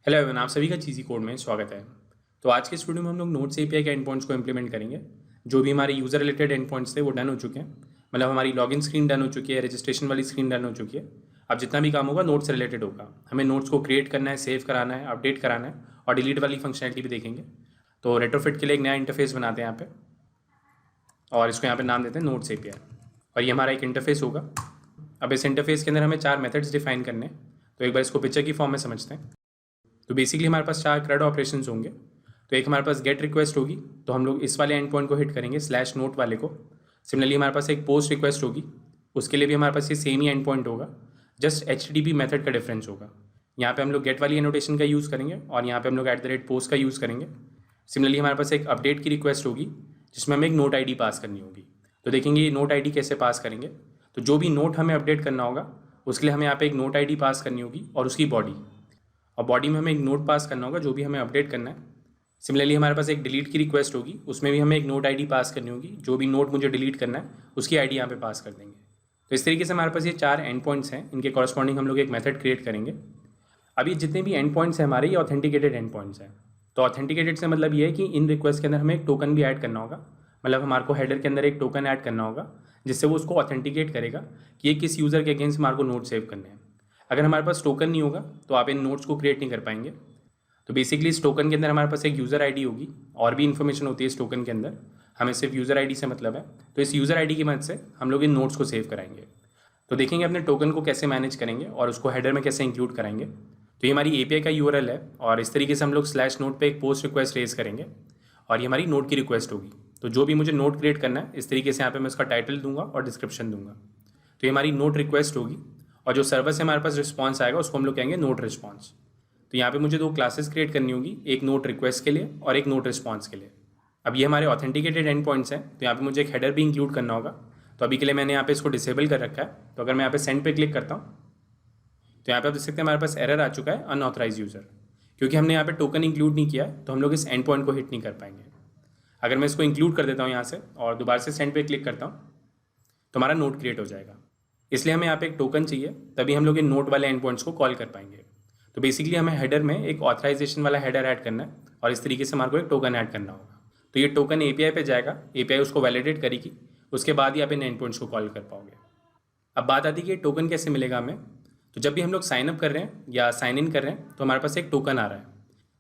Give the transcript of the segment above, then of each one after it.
Hello everyone, आप सभी का चीज़ी कोड में स्वागत है। तो आज के इस वीडियो में हम लोग नोट्स एपीआई के एंड पॉइंट्स को इंप्लीमेंट करेंगे। जो भी हमारे यूज़र रिलेटेड एंड पॉइंट्स थे वो डन हो चुके हैं। मतलब हमारी लॉगिन स्क्रीन डन हो चुकी है, रजिस्ट्रेशन वाली स्क्रीन डन हो चुकी है। अब जितना भी काम होगा नोट्स रिलेटेड होगा। हमें नोट्स को क्रिएट करना है, सेव कराना है, अपडेट कराना है और डिलीट वाली फंक्शनलिटी भी देखेंगे। तो रेट्रोफिट के लिए एक नया इंटरफेस बनाते हैं यहाँ पे और इसको यहाँ पे नाम देते हैं नोट्स एपीआई। और ये हमारा एक इंटरफेस होगा। अब इस इंटरफेस के अंदर हमें 4 मेथड्स डिफाइन करने हैं। तो एक बार इसको पिक्चर की फॉर्म में समझते हैं। तो बेसिकली हमारे पास 4 CRUD ऑपरेशंस होंगे। तो एक हमारे पास गेट रिक्वेस्ट होगी, तो हम लोग इस वाले एंड पॉइंट को हिट करेंगे /नोट वाले को। सिमिलरली हमारे पास एक पोस्ट रिक्वेस्ट होगी, उसके लिए भी हमारे पास ये सेम ही एंड पॉइंट होगा, जस्ट HTTP मेथड का डिफरेंस होगा। यहाँ पे हम लोग गेट वाली एनोटेशन का यूज़ करेंगे और यहाँ पे हम लोग @post का यूज़ करेंगे। सिमिलरली हमारे पास एक अपडेट की रिक्वेस्ट होगी जिसमें हमें एक नोट ID पास करनी होगी। तो देखेंगे ये नोट ID कैसे पास करेंगे। तो जो भी नोट हमें अपडेट करना होगा उसके लिए हमें यहाँ पे एक नोट ID पास करनी होगी और उसकी बॉडी, और बॉडी में हमें एक नोट पास करना होगा जो भी हमें अपडेट करना है। सिमिलरली हमारे पास एक डिलीट की रिक्वेस्ट होगी, उसमें भी हमें एक नोट ID पास करनी होगी। जो भी नोट मुझे डिलीट करना है उसकी ID यहाँ पे पास कर देंगे। तो इस तरीके से हमारे पास ये 4 एंड पॉइंट्स हैं, इनके कॉरस्पॉन्डिंग हम लोग एक मेथड क्रिएट करेंगे। अब ये जितने भी एंड पॉइंट्स हैं हमारे, ये ऑथेंटिकेटेड एंड पॉइंट्स हैं। तो ऑथेंटिकेटेड से मतलब ये है कि इन रिक्वेस्ट के अंदर हमें एक टोकन भी ऐड करना होगा। मतलब हमारे को हेडर के अंदर एक टोकन ऐड करना होगा जिससे वो उसको ऑथेंटिकेट करेगा कि ये किस यूज़र के अगेंस्ट हमारे को नोट सेव करने हैं। अगर हमारे पास टोकन नहीं होगा तो आप इन नोट्स को क्रिएट नहीं कर पाएंगे। तो बेसिकली इस टोकन के अंदर हमारे पास एक यूज़र ID होगी और भी इन्फॉर्मेशन होती है इस टोकन के अंदर। हमें सिर्फ यूज़र ID से मतलब है। तो इस यूज़र ID की मदद से हम लोग इन नोट्स को सेव कराएंगे। तो देखेंगे अपने टोकन को कैसे मैनेज करेंगे और उसको हेडर में कैसे इंक्लूड कराएंगे। तो ये हमारी API का URL है और इस तरीके से हम लोग /नोट पे एक पोस्ट रिक्वेस्ट रेज करेंगे और ये हमारी नोट की रिक्वेस्ट होगी। तो जो भी मुझे नोट क्रिएट करना है इस तरीके से यहाँ पे मैं उसका टाइटल दूंगा और डिस्क्रिप्शन दूंगा। तो ये हमारी नोट रिक्वेस्ट होगी और जो सर्वर से हमारे पास रिस्पॉन्स आएगा उसको हम लोग कहेंगे नोट रिस्पॉन्स। तो यहाँ पे मुझे 2 क्लासेस क्रिएट करनी होगी, एक नोट रिक्वेस्ट के लिए और एक नोट रिस्पॉन्स के लिए। अब ये हमारे ऑथेंटिकेटेड एंड पॉइंट्स हैं, तो यहाँ पे मुझे एक हेडर भी इंक्लूड करना होगा। तो अभी के लिए मैंने यहाँ पे इसको डिसेबल कर रखा है। तो अगर मैं यहाँ पे सेंड पे क्लिक करता हूँ तो यहाँ पे आप देख सकते हैं हमारे पास एरर आ चुका है अनऑथराइज यूज़र, क्योंकि हमने यहाँ पे टोकन इंक्लूड नहीं किया है। तो हम लोग इस एंड पॉइंट को हिट नहीं कर पाएंगे। अगर मैं इसको इंक्लूड कर देता हूँ यहाँ से और दोबारा से सेंड पे क्लिक करता हूँ तो हमारा नोट क्रिएट हो जाएगा। इसलिए हमें यहाँ पे एक टोकन चाहिए, तभी हम लोग इन नोट वाले एंड पॉइंट्स को कॉल कर पाएंगे। तो बेसिकली हमें हेडर में एक ऑथराइजेशन वाला हेडर ऐड करना है और इस तरीके से हमारे को एक टोकन ऐड करना होगा। तो ये टोकन API पे जाएगा, API उसको वैलिडेट करेगी, उसके बाद ही आप इन एंड पॉइंट्स को कॉल कर पाओगे। अब बात आती है कि टोकन कैसे मिलेगा हमें। तो जब भी हम लोग साइन अप कर रहे हैं या साइन इन कर रहे हैं तो हमारे पास एक टोकन आ रहा है।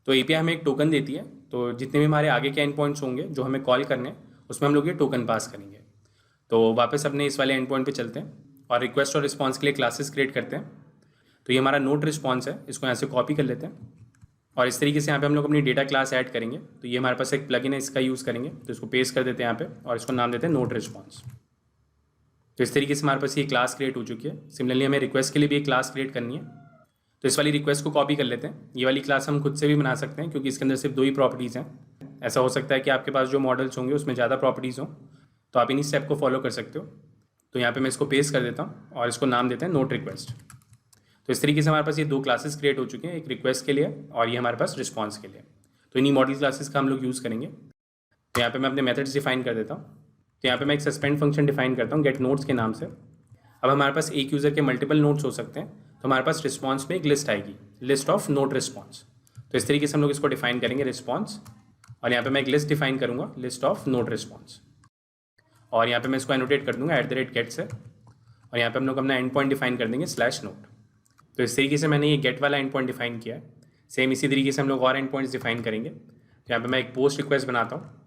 तो API हमें एक टोकन देती है। तो जितने भी हमारे आगे के एंड पॉइंट्स होंगे जो हमें कॉल करने हैं उसमें हम लोग ये टोकन पास करेंगे। तो वापस अपने इस वाले एंड पॉइंट पे चलते हैं और रिक्वेस्ट और रिस्पॉन्स के लिए क्लासेस क्रिएट करते हैं। तो ये हमारा नोट रिस्पॉन्स है, इसको यहाँ से कॉपी कर लेते हैं और इस तरीके से यहाँ पे हम लोग अपनी डेटा क्लास ऐड करेंगे। तो ये हमारे पास एक प्लगइन है, इसका यूज़ करेंगे। तो इसको पेस्ट कर देते हैं यहाँ पे और इसको नाम देते हैं नोट रिस्पॉन्स। तो इस तरीके से हमारे पास ये क्लास क्रिएट हो चुकी है। सिमिलरली हमें रिक्वेस्ट के लिए भी एक क्लास क्रिएट करनी है। तो इस वाली रिक्वेस्ट को कॉपी कर लेते हैं। ये वाली क्लास हम खुद से भी बना सकते हैं क्योंकि इसके अंदर सिर्फ 2 ही प्रॉपर्टीज़ हैं। ऐसा हो सकता है कि आपके पास जो मॉडल्स होंगे उसमें ज़्यादा प्रॉपर्टीज़ हों, तो आप इन्हीं स्टेप को फॉलो कर सकते हो। तो यहाँ पे मैं इसको पेस्ट कर देता हूँ और इसको नाम देते हैं नोट रिक्वेस्ट। तो इस तरीके से हमारे पास ये 2 क्लासेस क्रिएट हो चुके हैं, एक रिक्वेस्ट के लिए और ये हमारे पास रिस्पॉन्स के लिए। तो इन्हीं मॉडल क्लासेस का हम लोग यूज़ करेंगे। तो यहाँ पे मैं अपने मेथड्स डिफाइन कर देता हूँ। तो यहाँ पे मैं एक सस्पेंड फंक्शन डिफाइन करता हूँ गेट नोट्स के नाम से। अब हमारे पास एक यूज़र के मल्टीपल नोट्स हो सकते हैं, तो हमारे पास रिस्पॉन्स में एक लिस्ट आएगी, लिस्ट ऑफ नोट रिस्पॉन्स। तो इस तरीके से हम लोग इसको डिफाइन करेंगे रिस्पॉन्स, और यहाँ पे मैं एक लिस्ट डिफाइन करूँगा लिस्ट ऑफ नोट रिस्पॉन्स, और यहाँ पे मैं इसको एनोटेट कर दूँगा @get से, और यहाँ पे हम लोग अपना एंड पॉइंट डिफाइन कर देंगे /नोट। तो इस तरीके से मैंने ये गेट वाला एंड पॉइंट डिफाइन किया है। सेम इसी तरीके से हम लोग और एंड पॉइंट्स डिफाइन करेंगे। तो यहाँ पे मैं एक पोस्ट रिक्वेस्ट बनाता हूँ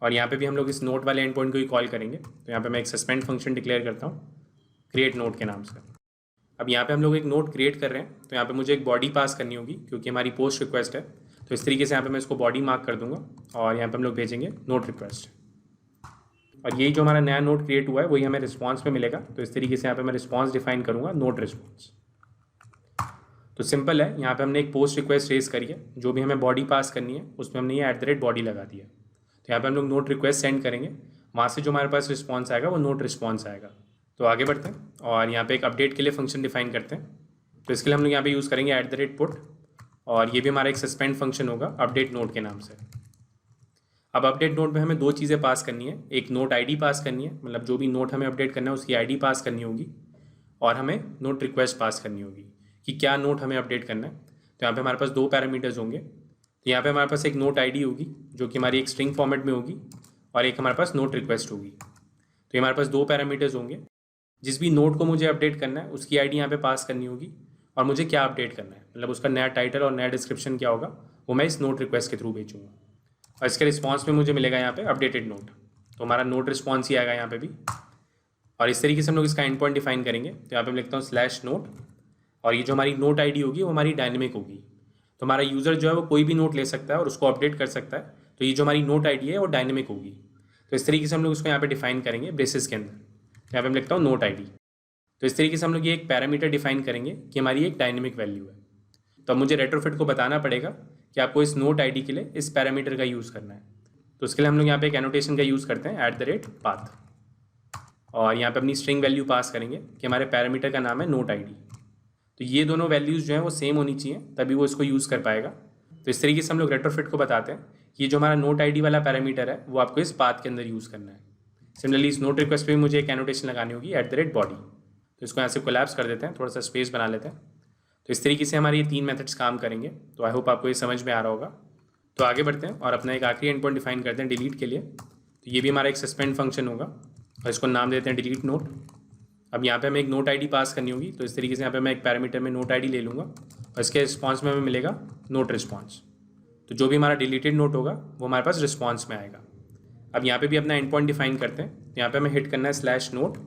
और यहाँ पे भी हम लोग इस नोट वाले एंड पॉइंट को ही कॉल करेंगे। तो यहाँ पे मैं एक सस्पेंड फंक्शन डिक्लेयर करता हूँ क्रिएट नोट के नाम से। अब यहाँ पे हम लोग एक नोट क्रिएट कर रहे हैं, तो यहाँ पे मुझे एक बॉडी पास करनी होगी क्योंकि हमारी पोस्ट रिक्वेस्ट है। तो इस तरीके से यहाँ पे मैं इसको बॉडी मार्क कर दूंगा और यहाँ पे हम लोग भेजेंगे नोट रिक्वेस्ट। और यही जो हमारा नया नोट क्रिएट हुआ है वही हमें रिस्पॉन्स में मिलेगा। तो इस तरीके से यहाँ पे मैं रिस्पॉन्स डिफाइन करूँगा नोट रिस्पॉन्स। तो सिंपल है, यहाँ पे हमने एक पोस्ट रिक्वेस्ट रेज करी है, जो भी हमें बॉडी पास करनी है उसमें हमने ये @body लगा दिया। तो यहाँ पे हम लोग नोट रिक्वेस्ट सेंड करेंगे, वहाँ से जो हमारे पास रिस्पॉन्स आएगा वो नोट रिस्पॉन्स आएगा। तो आगे बढ़ते हैं और यहाँ पे एक अपडेट के लिए फंक्शन डिफाइन करते हैं। तो इसके लिए हम लोग यहाँ पे यूज़ करेंगे @put, और ये भी हमारा एक सस्पेंड फंक्शन होगा अपडेट नोट के नाम से। अब अपडेट नोट में हमें 2 चीज़ें पास करनी है, एक नोट ID पास करनी है, मतलब जो भी नोट हमें अपडेट करना है उसकी ID पास करनी होगी, और हमें नोट रिक्वेस्ट पास करनी होगी कि क्या नोट हमें अपडेट करना है। तो यहाँ पे हमारे पास 2 पैरामीटर्स होंगे। तो यहाँ पे हमारे पास एक नोट आईडी होगी जो कि हमारी एक स्ट्रिंग फॉर्मेट में होगी और एक हमारे पास नोट रिक्वेस्ट होगी। तो ये हमारे पास 2 पैरामीटर्स होंगे। जिस भी नोट को मुझे अपडेट करना है उसकी आईडी यहाँ पे पास करनी होगी और मुझे क्या अपडेट करना है, मतलब उसका नया टाइटल और नया डिस्क्रिप्शन क्या होगा, वो मैं इस नोट रिक्वेस्ट के थ्रू भेजूँगा और इसके रिस्पॉन्स में मुझे मिलेगा यहाँ पे अपडेटेड नोट। तो हमारा नोट रिस्पॉन्स ही आएगा यहाँ पे भी। और इस तरीके से हम लोग इसका एंड पॉइंट डिफाइन करेंगे। तो यहाँ पे मैं लिखता हूँ /नोट और ये जो हमारी नोट आईडी होगी वो हमारी डायनेमिक होगी। तो हमारा यूज़र जो है वो कोई भी नोट ले सकता है और उसको अपडेट कर सकता है। तो ये जो हमारी नोट आईडी है वो डायनेमिक होगी। तो इस तरीके से हम लोग इसको यहाँ पे डिफाइन करेंगे ब्रेसेस के अंदर। यहाँ पे मैं लिखता हूँ नोट आईडी। तो इस तरीके से हम लोग ये एक पैरामीटर डिफाइन करेंगे कि हमारी एक डायनेमिक वैल्यू है। तो अब मुझे रेट्रोफिट को बताना पड़ेगा कि आपको इस नोट आईडी के लिए इस पैरामीटर का यूज़ करना है। तो उसके लिए हम लोग यहाँ पे एक एनोटेशन का यूज़ करते हैं @path और यहाँ पे अपनी स्ट्रिंग वैल्यू पास करेंगे कि हमारे पैरामीटर का नाम है नोट आईडी। तो ये दोनों वैल्यूज़ जो हैं वो सेम होनी चाहिए तभी वो इसको यूज़ कर पाएगा। तो इस तरीके से हम लोग रेट्रोफिट को बताते हैं कि ये जो हमारा नोट आईडी वाला पैरामीटर है वो आपको इस पाथ के अंदर यूज़ करना है। सिमिलरली इस नोट रिक्वेस्ट पे भी मुझे एक एनोटेशन लगानी होगी @body। तो इसको यहाँ से कोलैप्स कर देते हैं, थोड़ा सा स्पेस बना लेते हैं। तो इस तरीके से हमारे ये 3 मेथड्स काम करेंगे। तो आई होप आपको ये समझ में आ रहा होगा। तो आगे बढ़ते हैं और अपना एक आखिरी एंड पॉइंट डिफाइन करते हैं डिलीट के लिए। तो ये भी हमारा एक सस्पेंड फंक्शन होगा और इसको नाम देते हैं डिलीट नोट। अब यहाँ पे हमें एक नोट आईडी पास करनी होगी। तो इस तरीके से यहाँ पे मैं एक पैरामीटर में नोट आईडी ले लूँगा और इसके रिस्पॉन्स में हमें मिलेगा नोट रिस्पॉन्स। तो जो भी हमारा डिलीटेड नोट होगा वो हमारे पास रिस्पॉन्स में आएगा। अब यहाँ पे भी अपना एंड पॉइंट डिफाइन करते हैं। तो यहाँ पे हमें हिट करना है /नोट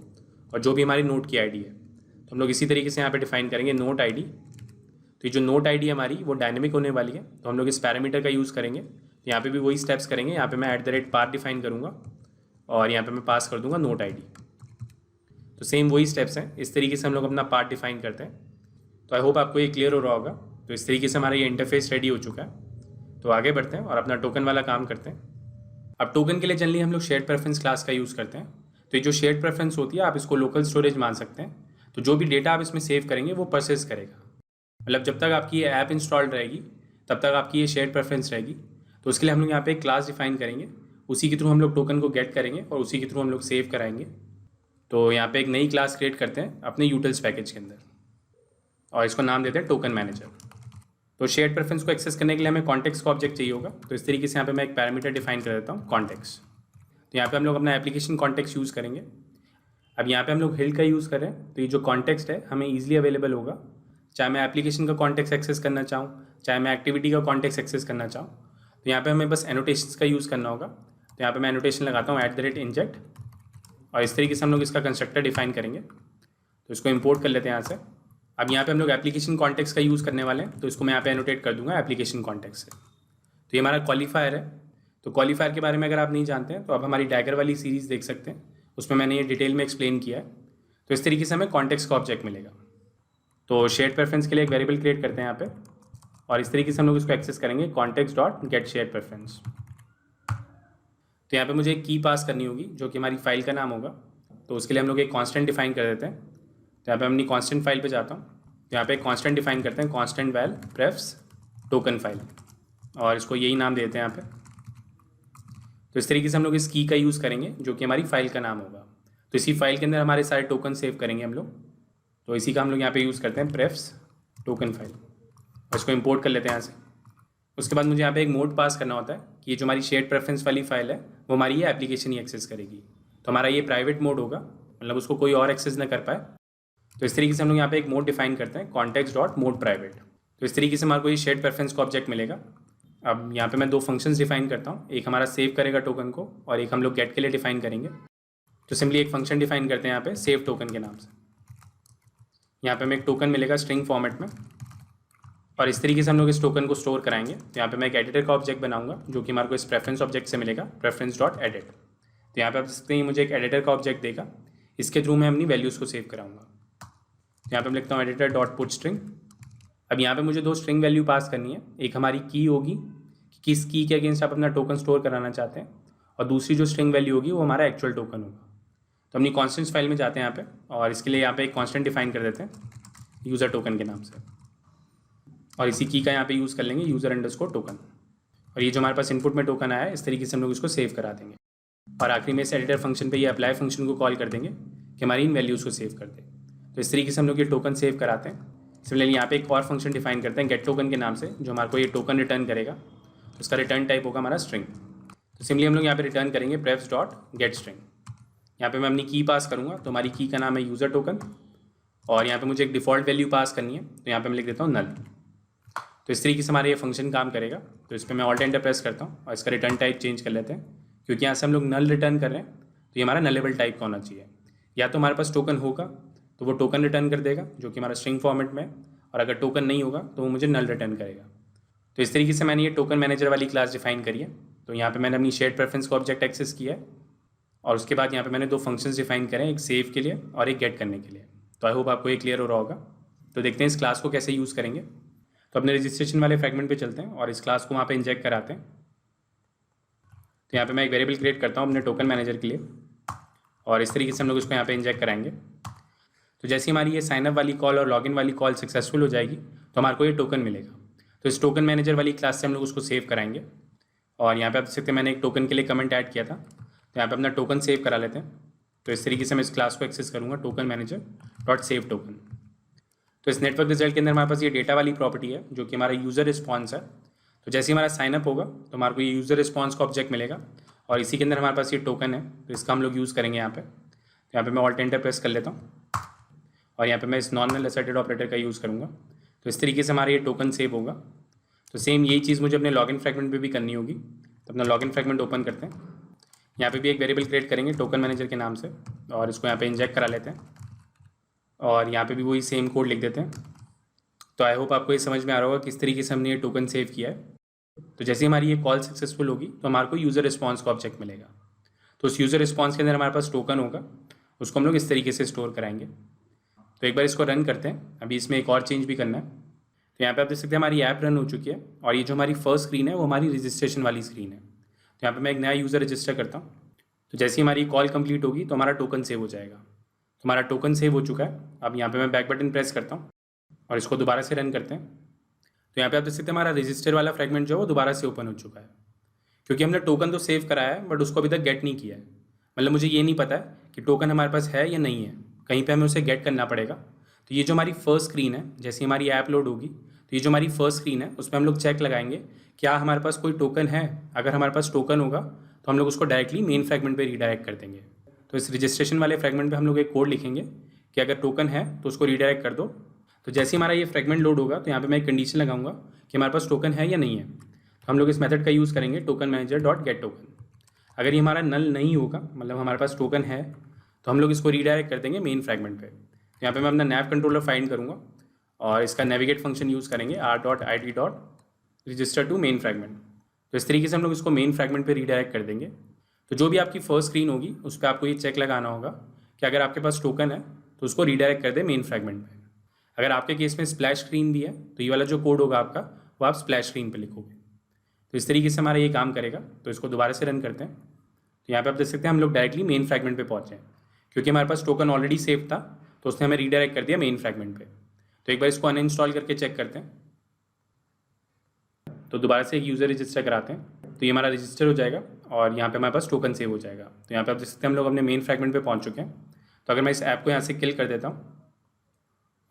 और जो भी हमारी नोट की आईडी है तो हम लोग इसी तरीके से यहाँ पे डिफाइन करेंगे नोट आईडी। तो ये जो नोट आईडी हमारी वो डायनेमिक होने वाली है तो हम लोग इस पैरामीटर का यूज़ करेंगे। तो यहाँ पे भी वही स्टेप्स करेंगे। यहाँ पे मैं @path डिफाइन करूँगा और यहाँ पे मैं पास कर दूँगा नोट आईडी। तो सेम वही स्टेप्स हैं। इस तरीके से हम लोग अपना पार्ट डिफाइन करते हैं। तो आई होप आपको ये क्लियर हो रहा होगा। तो इस तरीके से हमारा ये इंटरफेस रेडी हो चुका है। तो आगे बढ़ते हैं और अपना टोकन वाला काम करते हैं। अब टोकन के लिए जनरली हम लोग शेयर्ड प्रेफरेंस क्लास का यूज़ करते हैं। तो ये जो शेयर्ड प्रेफरेंस होती है आप इसको लोकल स्टोरेज मान सकते हैं। तो जो भी डेटा आप इसमें सेव करेंगे वो परचेज करेगा। मतलब जब तक आपकी ये ऐप इंस्टॉल्ड रहेगी तब तक आपकी ये शेयर्ड प्रेफरेंस रहेगी। तो उसके लिए हम लोग यहाँ पे एक क्लास डिफाइन करेंगे, उसी के थ्रू हम लोग टोकन को गेट करेंगे और उसी के थ्रू हम लोग सेव कराएंगे। तो यहाँ पे एक नई क्लास क्रिएट करते हैं अपने यूटिल्स पैकेज के अंदर और इसको नाम देते हैं टोकन मैनेजर। तो शेयर्ड प्रेफरेंस को एक्सेस करने के लिए हमें कॉन्टेक्स्ट का ऑब्जेक्ट चाहिए होगा। तो इस तरीके से यहाँ पे मैं एक पैरामीटर डिफाइन कर देता हूँ कॉन्टेक्स्ट। तो यहाँ पे हम लोग अपना एप्लीकेशन कॉन्टेक्स्ट यूज़ करेंगे। अब यहाँ पे हम लोग हिल का यूज़ कर रहे हैं तो ये जो कॉन्टेक्स्ट है हमें ईजिली अवेलेबल होगा, चाहे मैं एप्लीकेशन का कॉन्टेक्स्ट एक्सेस करना चाहूँ, चाहे मैं एक्टिविटी का कॉन्टेक्स्ट एक्सेस करना चाहूँ। तो यहाँ पे हमें बस एनोटेशंस का यूज़ करना होगा। तो यहाँ पे मैं एनोटेशन लगाता हूँ @inject और इस तरीके से हम लोग इसका कंस्ट्रक्टर डिफाइन करेंगे। तो इसको इंपोर्ट कर लेते हैं यहाँ से। अब यहाँ पे हम लोग एप्लीकेशन कॉन्टेक्स्ट का यूज़ करने वाले हैं तो इसको मैं यहाँ पे एनोटेट कर दूंगा एप्लीकेशन कॉन्टेक्स्ट से। तो ये हमारा क्वालिफायर है। तो क्वालिफायर के बारे में अगर आप नहीं जानते हैं तो आप हमारी डैगर वाली सीरीज़ देख सकते हैं, उसमें मैंने ये डिटेल में एक्सप्लेन किया है। तो इस तरीके से हमें कॉन्टेक्स्ट का ऑब्जेक्ट मिलेगा। तो शेयर्ड प्रेफरेंस के लिए एक वेरिएबल क्रिएट करते हैं यहाँ पे और इस तरीके से हम लोग इसको एक्सेस करेंगे context.getSharedPreference। तो यहाँ पे मुझे एक की पास करनी होगी जो कि हमारी फाइल का नाम होगा। तो उसके लिए हम लोग एक कांस्टेंट डिफाइन कर देते हैं। तो यहाँ पे अपनी कांस्टेंट फाइल पे जाता हूँ। तो यहाँ पे एक कांस्टेंट डिफाइन करते हैं constant val prefs token file और इसको यही नाम देते हैं यहाँ पे। तो इस तरीके से हम लोग इस की का यूज़ करेंगे जो कि हमारी फाइल का नाम होगा। तो इसी फाइल के अंदर हमारे सारे टोकन सेव करेंगे हम लोग। तो इसी का हम लोग यहाँ पे यूज़ करते हैं prefs टोकन फाइल और इसको इंपोर्ट कर लेते हैं यहाँ से। उसके बाद मुझे यहाँ पे एक मोड पास करना होता है कि ये जो हमारी शेयर्ड प्रेफरेंस वाली फाइल है वो हमारी ये एप्लीकेशन ही एक्सेस करेगी। तो हमारा ये प्राइवेट मोड होगा, मतलब उसको कोई और एक्सेस ना कर पाए। तो इस तरीके से हम लोग यहाँ पे एक मोड डिफाइन करते हैं context.modePrivate। तो इस तरीके से हमारे को ये शेयर्ड प्रेफरेंस का ऑब्जेक्ट मिलेगा। अब यहाँ पे मैं 2 फंक्शंस डिफाइन करता हूँ, एक हमारा सेव करेगा टोकन को और एक हम लोग गेट के लिए डिफाइन करेंगे। तो सिंपली एक फंक्शन डिफाइन करते हैं यहाँ पे सेव टोकन के नाम से। यहाँ पे हमें एक टोकन मिलेगा स्ट्रिंग फॉर्मेट में और इस तरीके से हम लोग इस टोकन को स्टोर कराएंगे। तो यहाँ पे मैं एक एडिटर का ऑब्जेक्ट बनाऊंगा जो कि हमारे को इस प्रेफरेंस ऑब्जेक्ट से मिलेगा preference.edit। तो यहाँ पे आप देख सकते हैं मुझे एक एडिटर का ऑब्जेक्ट देगा, इसके थ्रू मैं अपनी वैल्यूज़ को सेव कराऊंगा। तो यहाँ पे मैं लिखता हूँ editor.putString। अब यहाँ पे मुझे 2 स्ट्रिंग वैल्यू पास करनी है। एक हमारी की होगी कि किस की के अगेंस्ट आप अपना टोकन स्टोर कराना चाहते हैं और दूसरी जो स्ट्रिंग वैल्यू होगी वो हमारा एक्चुअल टोकन होगा। तो अपनी कॉन्स्टेंट्स फाइल में जाते हैं यहाँ पे और इसके लिए यहाँ पे एक कॉन्स्टेंट डिफाइन कर देते हैं यूज़र टोकन के नाम से और इसी की का यहाँ पे यूज़ कर लेंगे user_token। और ये जो हमारे पास इनपुट में टोकन आया है इस तरीके से हम लोग इसको सेव करा देंगे और आखिरी में इस एडिटर फंक्शन पे ये अप्लाई फंक्शन को कॉल कर देंगे कि हमारी इन वैल्यूज़ को सेव कर दे। तो इस तरीके से हम लोग ये टोकन सेव कराते हैं। सिमिलरली यहाँ पे एक और फंक्शन डिफाइन करते हैं गेट टोकन के नाम से, जो हमारे को ये टोकन रिटर्न करेगा। तो उसका रिटर्न टाइप होगा हमारा स्ट्रिंग। तो सिमिलरली हम लोग यहाँ पे रिटर्न करेंगे prefs डॉट गेट स्ट्रिंग। यहाँ पे मैं अपनी की पास करूँगा, तो हमारी की का नाम है यूज़र टोकन, और यहाँ पे मुझे एक डिफ़ॉल्ट वैल्यू पास करनी है, तो यहाँ पे मैं लिख देता हूँ नल। तो इस तरीके से हमारा ये फंक्शन काम करेगा। तो इस पर मैं ऑल्ट एंटर प्रेस करता हूँ और इसका रिटर्न टाइप चेंज कर लेते हैं, क्योंकि यहाँ से हम लोग नल रिटर्न कर रहे हैं, तो ये हमारा नलेबल टाइप का होना चाहिए। या तो हमारे पास टोकन होगा तो वो टोकन रिटर्न कर देगा, जो कि हमारा स्ट्रिंग फॉर्मेट में है, और अगर टोकन नहीं होगा तो वो मुझे नल रिटर्न करेगा। तो इस तरीके से मैंने ये टोकन मैनेजर वाली क्लास डिफाइन करी है। तो यहाँ पे मैंने अपनी शेयर्ड प्रेफरेंस का ऑब्जेक्ट एक्सेस किया है, और उसके बाद यहाँ पे मैंने 2 फंक्शंस डिफाइन करे हैं, एक सेव के लिए और एक गेट करने के लिए। तो आई होप आपको ये क्लियर हो रहा होगा। तो देखते हैं इस क्लास को कैसे यूज़ करेंगे। तो अपने रजिस्ट्रेशन वाले फ्रैगमेंट पे चलते हैं और इस क्लास को वहाँ पे इंजेक्ट कराते हैं। तो यहाँ पे मैं एक वेरिएबल क्रिएट करता हूँ अपने टोकन मैनेजर के लिए, और इस तरीके से हम लोग इसको यहाँ पे इंजेक्ट कराएंगे। तो जैसे हमारी ये साइनअप वाली कॉल और लॉगिन वाली कॉल सक्सेसफुल हो जाएगी, तो हमारे को ये टोकन मिलेगा। तो इस टोकन मैनेजर वाली क्लास से हम लोग उसको सेव कराएंगे। और यहाँ पे आप देख सकते हैं मैंने एक टोकन के लिए कमेंट ऐड किया था, तो यहाँ पे अपना टोकन सेव करा लेते हैं। तो इस तरीके से मैं इस क्लास को एक्सेस करूँगा token manager dot save token. तो इस नेटवर्क रिजल्ट के अंदर हमारे पास ये डेटा वाली प्रॉपर्टी है, जो कि हमारा यूज़र रिस्पॉन्स है। तो जैसे हमारा साइनअप होगा तो हमारे को ये यूज़र रिस्पॉन्स का ऑब्जेक्ट मिलेगा, और इसी के अंदर हमारे पास ये टोकन है, तो इसका हम लोग यूज़ करेंगे यहाँ पे। तो यहाँ पे मैं ऑल्ट एंटर प्रेस कर लेता हूँ, और यहाँ पे मैं इस नॉन नल असर्टेड ऑपरेटर का यूज़ करूँगा। तो इस तरीके से हमारा ये टोकन सेव होगा। तो सेम यही चीज़ मुझे अपने लॉगिन फ्रैगमेंट पे भी करनी होगी। तो अपना लॉगिन फ्रैगमेंट ओपन करते हैं। यहाँ पे भी एक वेरिएबल क्रिएट करेंगे टोकन मैनेजर के नाम से, और इसको यहाँ पे इंजेक्ट करा लेते हैं, और यहाँ पे भी वही सेम कोड लिख देते हैं। तो आई होप आपको ये समझ में आ रहा होगा किस तरीके से हमने ये टोकन सेव किया है। तो जैसे हमारी ये कॉल सक्सेसफुल होगी तो हमारे को यूज़र रिस्पॉन्स का ऑब्जेक्ट मिलेगा। तो उस यूज़र रिस्पॉन्स के अंदर हमारे पास टोकन होगा, उसको हम लोग इस तरीके से स्टोर कराएंगे। तो एक बार इसको रन करते हैं। अभी इसमें एक और चेंज भी करना है। तो यहाँ पे आप देख सकते हैं हमारी ऐप रन हो चुकी है, और ये जो हमारी फर्स्ट स्क्रीन है वो हमारी रजिस्ट्रेशन वाली स्क्रीन है। तो यहाँ पे मैं एक नया यूज़र रजिस्टर करता हूँ। तो जैसे ही हमारी कॉल कंप्लीट होगी तो हमारा टोकन सेव हो जाएगा। तो हमारा टोकन सेव हो चुका है। अब यहाँ पे मैं बैक बटन प्रेस करता हूँ और इसको दोबारा से रन करते हैं। तो यहाँ पे आप देख सकते हैं हमारा रजिस्टर वाला फ्रैगमेंट जो है वो दोबारा से ओपन हो चुका है, क्योंकि हमने टोकन तो सेव कराया है बट उसको अभी तक गेट नहीं किया है। मतलब मुझे ये नहीं पता है कि टोकन हमारे पास है या नहीं है, कहीं पे हमें उसे गेट करना पड़ेगा। तो ये जो हमारी फर्स्ट स्क्रीन है, जैसे हमारी ऐप लोड होगी तो ये जो हमारी फर्स्ट स्क्रीन है उसमें हम लोग चेक लगाएंगे क्या हमारे पास कोई टोकन है। अगर हमारे पास टोकन होगा तो हम लोग उसको डायरेक्टली मेन फ्रैगमेंट पे रीडायरेक्ट कर देंगे। तो इस रजिस्ट्रेशन वाले फ्रैगमेंट पे हम लोग एक कोड लिखेंगे कि अगर टोकन है तो उसको रीडायरेक्ट कर दो। तो जैसे हमारा ये फ्रैगमेंट लोड होगा तो यहाँ पे मैं एक कंडीशन लगाऊंगा कि हमारे पास टोकन है या नहीं है। तो हम लोग इस मेथड का यूज़ करेंगे token manager dot gate token. अगर ये हमारा नल नहीं होगा, मतलब हमारे पास टोकन है, तो हम लोग इसको रीडायरेक्ट कर देंगे मेन फ्रैगमेंट पे। तो यहाँ पे मैं अपना नैव कंट्रोलर फाइंड करूँगा और इसका नेविगेट फंक्शन यूज़ करेंगे r.id.register टू मेन फ्रैगमेंट। तो इस तरीके से हम लोग इसको मेन फ्रैगमेंट पे रीडायरेक्ट कर देंगे। तो जो भी आपकी फर्स्ट स्क्रीन होगी उस पर आपको ये चेक लगाना होगा कि अगर आपके पास टोकन है तो उसको रीडायरेक्ट कर दे मेन फ्रैगमेंट पे। अगर आपके केस में स्प्लैश स्क्रीन भी है तो ये वाला जो कोड होगा आपका वो आप स्प्लैश स्क्रीन पे लिखोगे। तो इस तरीके से हमारा ये काम करेगा। तो इसको दोबारा से रन करते हैं। तो यहाँ पे आप देख सकते हैं हम लोग डायरेक्टली मेन फ्रैगमेंट पे पहुँचे हैं, क्योंकि हमारे पास टोकन ऑलरेडी सेव था तो उसने हमें रीडायरेक्ट कर दिया मेन फ्रैगमेंट पे। तो एक बार इसको अनइंस्टॉल करके चेक करते हैं। तो दोबारा से एक यूज़र रजिस्टर कराते हैं, तो ये हमारा रजिस्टर हो जाएगा और यहाँ पे हमारे पास टोकन सेव हो जाएगा। तो यहाँ पे आप देख सकते हैं हम लोग अपने मेन फ्रैगमेंट पे पहुँच चुके हैं। तो अगर मैं इस ऐप को यहाँ से किल कर देता हूँ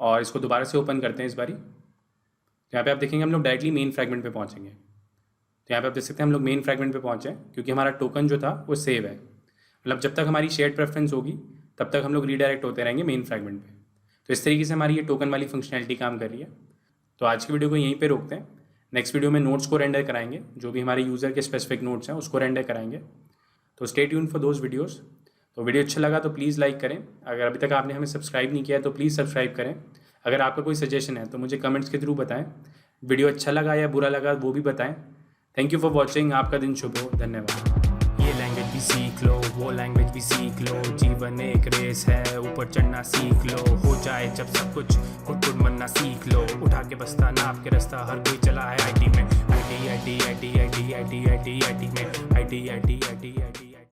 और इसको दोबारा से ओपन करते हैं इस बारी, तो यहाँ पे आप देखेंगे हम लोग डायरेक्टली मेन फ्रैगमेंट पे पहुँचेंगे। तो यहाँ पे आप देख सकते हैं हम लोग मेन फ्रैगमेंट पे पहुँचे क्योंकि हमारा टोकन जो था वो सेव है। मतलब जब तक हमारी शेयर्ड प्रेफरेंस होगी तब तक हम लोग रीडायरेक्ट होते रहेंगे मेन फ्रैगमेंट पे। तो इस तरीके से हमारी ये टोकन वाली फंक्शनैलिटी काम कर रही है। तो आज की वीडियो को यहीं पे रोकते हैं। नेक्स्ट वीडियो में नोट्स को रेंडर कराएंगे, जो भी हमारे यूज़र के स्पेसिफिक नोट्स हैं उसको रेंडर कराएंगे। तो stay tune for those videos. तो वीडियो अच्छा लगा तो प्लीज़ लाइक करें। अगर अभी तक आपने हमें सब्सक्राइब नहीं किया है तो प्लीज़ सब्सक्राइब करें। अगर आपका कोई सजेशन है तो मुझे कमेंट्स के थ्रू बताएं। वीडियो अच्छा लगा या बुरा लगा वो भी बताएं। Thank you for watching. आपका दिन शुभ हो। धन्यवाद। ये लैंग्वेज भी सीख लो, वो लैंग्वेज भी सीख लो। जीवन एक रेस है, ऊपर चढ़ना सीख लो। हो जाए जब सब कुछ खुद बनना सीख लो। उठा के बस्ता नाप के रास्ता हर कोई चला है आईटी में। आईटी में आईटी